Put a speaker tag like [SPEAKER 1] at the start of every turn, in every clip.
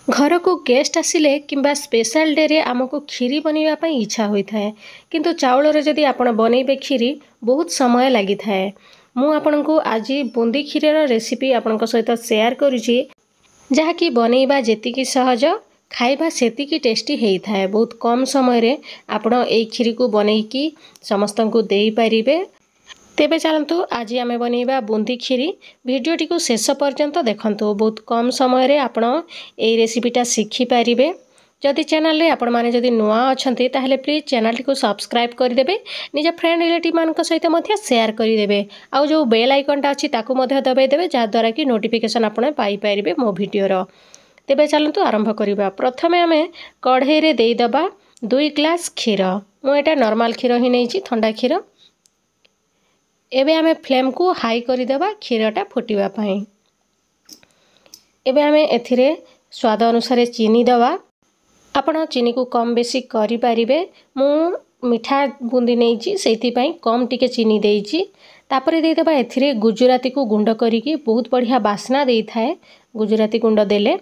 [SPEAKER 1] घर को गेस्ट आसिले किंबा स्पेशल डे रे आमको खीरी बनैबा पई इच्छा होइथाए किंतु चाउलर जदि आपण बनैबे खीरी बहुत समय लागि थाए। मु आपनको आज बुंदी खीरर रेसिपी आपनको सहित शेयर करूची जहा कि बनैबा जेतिकी सहज खाइबा सेतिकी टेस्टी हेई थाए। बहुत कम समय रे आपण एई खीरी को बनैकी समस्तंकु देई परिबे। तेबे चलतु आज आमे बनैबा बुंदी खीरी। वीडियोटी को शेष पर्यंत देखंतु। बहुत कम समय रे आपण एई रेसिपीटा शिखि पारिबे। जदि चैनल रे आपण माने जदि नुआ अछंती ताहले प्लीज चैनल को सब्सक्राइब कर देबे। निज फ्रेंड रिलेटिव मान सहित मध्य शेयर कर देबे। आउ जो बेल आइकनटा अछि ताकू मध्य दबाई देबे जा द्वारा कि नोटिफिकेशन आपण पाई पारिबे मो वीडियो रो। तेबे चलतु आरंभ करिबा। प्रथमे आमे कढ़ई रे देई दबा 2 ग्लास क्षीर। मु एटा नॉर्मल क्षीर ही नैची ठंडा क्षीर। एबे आमे फ्लेम को हाई करी देबा क्षीरटा फुटिबा पई। एबे आमे एथिरे स्वाद अनुसार चीनी दबा। आपण चीनी को कम बेसी करि पारिबे। मु मिठा बुंदी नैची सेति पई कम टिके चीनी देइची। तापरे देई दबा एथिरे गुजराती को गुंड करिकी बहुत बढ़िया बास्ना देई थाए। गुजराती गुंड देले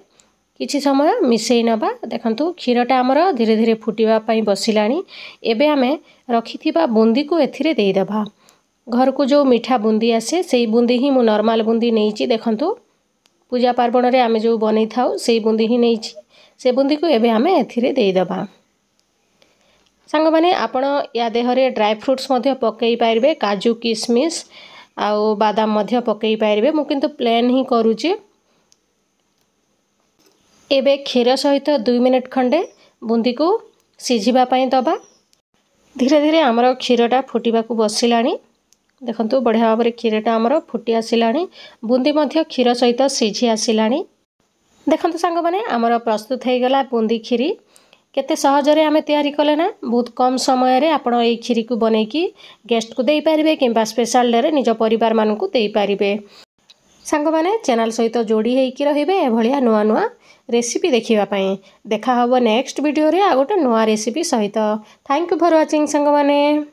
[SPEAKER 1] किछि समय मिसेई नबा। देखंतु क्षीरटा हमर धीरे धीरे फुटिबा पई बसिलानी। एबे आमे रखिथिबा बुंदी को एथिरे देई दबा। घर को जो मीठा बुंदी आसे से बुंदी ही मु नॉर्मल बुंदी नैची। देखंतु पूजा पार्वण रे आमे जो बनै थाउ से बुंदी ही नैची। से बुंदी को एबे आमे एथिरे देई दबा। संग माने आपण या देहरे ड्राई फ्रूट्स मध्य पकेई पारिबे। काजू किशमिश आउ बादाम मध्य पकेई पारिबे। मु किंतु प्लेन ही करूची। एबे क्षीर सहित 2 मिनिट खंडे बुंदी को सिझिबा पई दबा। धीरे धीरे हमर क्षीरटा फुटिबा को बसिलानी। देखंतु बढ़िया भाव में क्षीरटा हमर फुटी आसिलानी। बुंदी मध्य क्षीर सहित सिझी आसिलानी। देखंतु संग माने हमर प्रस्तुत हो गला बुंदी खीरी। केते सहज रे आमे तैयारी कले ना। बहुत कम समय रे आपण एई खीरी को बनेकी गेस्ट को देई पारिबे किंबा स्पेशल डे रे निज परिवार मान को देई पारिबे। संग माने चैनल सहित जोड़ी हेकी रहिबे ए भलिया नुआ नुआ रेसिपी देखिबा पई। देखा हबो नेक्स्ट वीडियो रे आ गोटे नुआ रेसिपी सहित। थैंक यू फॉर वाचिंग संग माने।